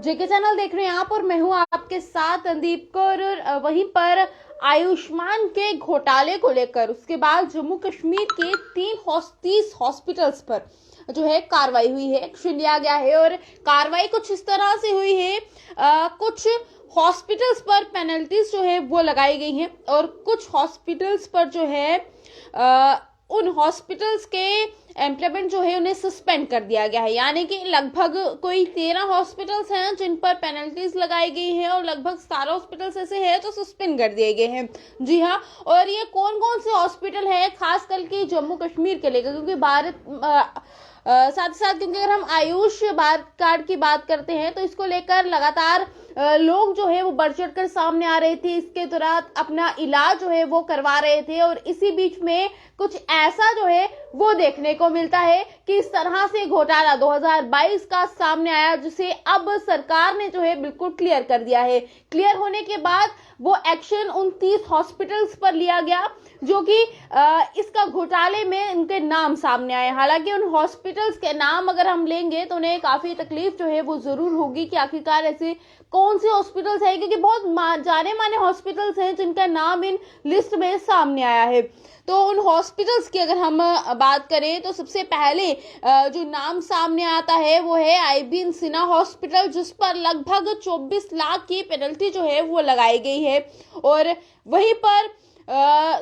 जेके channel देख रहे हैं आप और मैं हूं आपके साथ अंदीप कौर। वहीं पर आयुष्मान के घोटाले को लेकर उसके बाद जम्मू कश्मीर के 30 हॉस्पिटल्स पर जो है कार्रवाई हुई है, एक्शन लिया गया है। और कार्रवाई कुछ इस तरह से हुई है, कुछ हॉस्पिटल्स पर पेनल्टीज जो है वो लगाई गई हैं और कुछ हॉस्पिटल्स पर जो है उन हॉस्पिटल्स के एम्प्लॉयमेंट जो है उन्हें सस्पेंड कर दिया गया है। यानी कि लगभग कोई 13 हॉस्पिटल्स हैं जिन पर पेनल्टीज लगाई गई हैं और लगभग 17 हॉस्पिटल्स ऐसे हैं जो सस्पेंड कर दिए गए हैं। जी हाँ, और ये कौन कौन से हॉस्पिटल है खास करके जम्मू कश्मीर के लेकर, क्योंकि साथ ही साथ क्योंकि अगर हम आयुष भारत कार्ड की बात करते हैं तो इसको लेकर लगातार लोग जो है वो बढ़ चढ़ कर सामने आ रहे थे, इसके दौरान अपना इलाज जो है वो करवा रहे थे। और इसी बीच में कुछ ऐसा जो है वो देखने को मिलता है कि इस तरह से घोटाला 2022 का सामने आया, जिसे अब सरकार ने जो है बिल्कुल क्लियर कर दिया है। क्लियर होने के बाद वो एक्शन 29 हॉस्पिटल्स पर लिया गया जो कि इसका घोटाले में उनके नाम सामने आए। हालांकि उन हॉस्पिटल्स के नाम अगर हम लेंगे तो उन्हें काफी तकलीफ जो है वो जरूर होगी कि आखिरकार ऐसे कौन से हॉस्पिटल्स है, क्योंकि बहुत जाने माने हॉस्पिटल्स हैं जिनका नाम इन लिस्ट में सामने आया है। तो उन हॉस्पिटल्स की अगर हम बात करें तो सबसे पहले जो नाम सामने आता है वो है आईबीएन सिन्हा हॉस्पिटल, जिस पर लगभग 24 लाख की पेनल्टी जो है वो लगाई गई है। और वहीं पर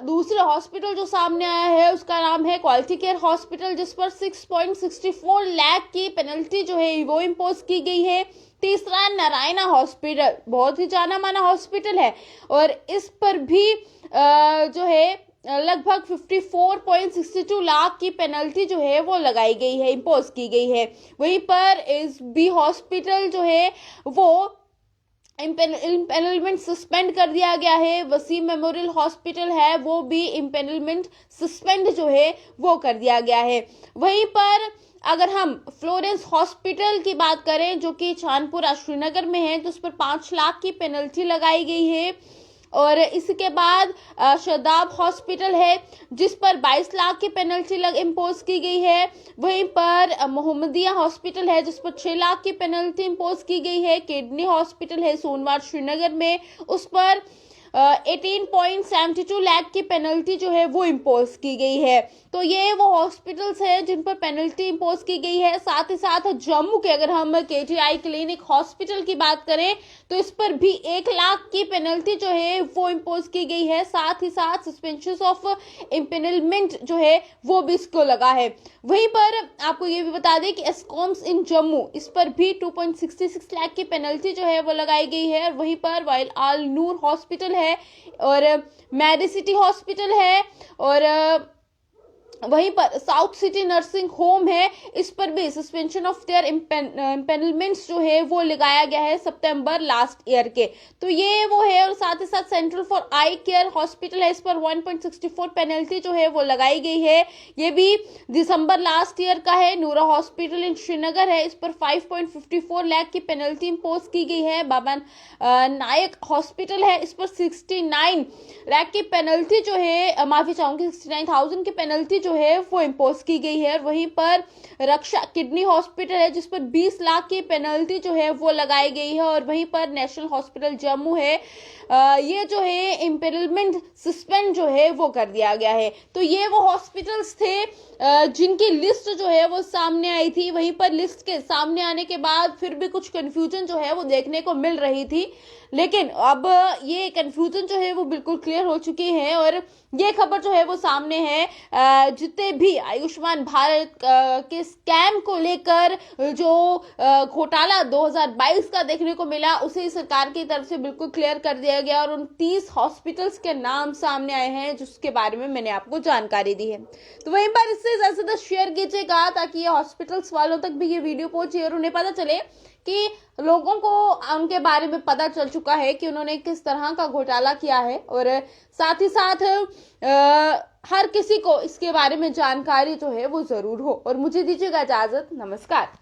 दूसरा हॉस्पिटल जो सामने आया है उसका नाम है क्वालिटी केयर हॉस्पिटल, जिस पर 6.64 लाख की पेनल्टी जो है वो इम्पोज की गई है। तीसरा नारायणा हॉस्पिटल, बहुत ही जाना माना हॉस्पिटल है और इस पर भी जो है लगभग 54.62 लाख की पेनल्टी जो है वो लगाई गई है, इम्पोज की गई है। वहीं पर एसबी हॉस्पिटल जो है वो इम्पेनलमेंट सस्पेंड कर दिया गया है। वसीम मेमोरियल हॉस्पिटल है वो भी इम्पेनलमेंट सस्पेंड जो है वो कर दिया गया है। वहीं पर अगर हम फ्लोरेंस हॉस्पिटल की बात करें जो कि चांदपुरा श्रीनगर में है तो उस पर 5 लाख की पेनल्टी लगाई गई है। और इसके बाद शदाब हॉस्पिटल है जिस पर 22 लाख की पेनल्टी इम्पोज की गई है। वहीं पर मोहम्मदिया हॉस्पिटल है जिस पर 6 लाख की पेनल्टी इम्पोज की गई है। किडनी हॉस्पिटल है सोनवार श्रीनगर में, उस पर 18.72 लाख की पेनल्टी जो है वो इम्पोज की गई है। तो ये वो हॉस्पिटल्स हैं जिन पर पेनल्टी इम्पोज की गई है। साथ ही साथ जम्मू के अगर हम केजीआई क्लिनिक हॉस्पिटल की बात करें तो इस पर भी 1 लाख की पेनल्टी जो है वो इम्पोज की गई है। साथ ही साथ सस्पेंशन ऑफ इम्पेनलमेंट जो है वो भी इसको लगा है। वहीं पर आपको ये भी बता दें कि एस्कॉम्स इन जम्मू, इस पर भी 2.66 लाख की पेनल्टी जो है वो लगाई गई है। वहीं पर वाइल आल नूर हॉस्पिटल है और मेडिसिटी हॉस्पिटल है और वहीं पर साउथ सिटी नर्सिंग होम है, इस पर भी सस्पेंशन ऑफ देयर इम्पेनलमेंट्स जो है वो लगाया गया है सितंबर लास्ट ईयर के। तो ये वो है। और साथ ही साथ central for I care hospital है, इस पर 1.64 पेनल्टी जो है वो लगाई गई है, ये भी दिसंबर लास्ट ईयर का है। नूरा हॉस्पिटल इन श्रीनगर है, इस पर 5.54 लाख की पेनल्टी इम्पोज की गई है। बाबा नायक हॉस्पिटल है, इस पर 69 लाख की पेनल्टी जो है, माफी चाहूंगी 69,000 की पेनल्टी जो है वो इम्पोज की गई है। वहीं पर रक्षा किडनी हॉस्पिटल है जिस पर 20 लाख की पेनल्टी जो है वो लगाई गई है। और वहीं पर नेशनल हॉस्पिटल जम्मू है, ये जो है इम्पेनलमेंट सस्पेंड जो है वो कर दिया गया है। तो ये वो हॉस्पिटल्स थे जिनकी लिस्ट जो है वो सामने आई थी। वहीं पर लिस्ट के सामने आने के बाद फिर भी कुछ कंफ्यूजन जो है वो देखने को मिल रही थी, लेकिन अब ये कंफ्यूजन जो है वो बिल्कुल क्लियर हो चुकी है और ये खबर जो है वो सामने है। जितने भी आयुष्मान भारत के स्कैम को लेकर जो घोटाला 2022 का देखने को मिला उसे सरकार की तरफ से बिल्कुल क्लियर कर दिया गया और 29 हॉस्पिटल्स के नाम सामने आए हैं जिसके बारे में मैंने आपको जानकारी दी है। तो वहीं पर इससे ज्यादा से ज्यादा शेयर कीजिएगा ताकि ये हॉस्पिटल्स वालों तक भी ये वीडियो पहुंचे और उन्हें पता चले कि लोगों को उनके बारे में पता चल चुका है कि उन्होंने किस तरह का घोटाला किया है। और साथ ही साथ हर किसी को इसके बारे में जानकारी जो है वो जरूर हो। और मुझे दीजिएगा इजाजत, नमस्कार।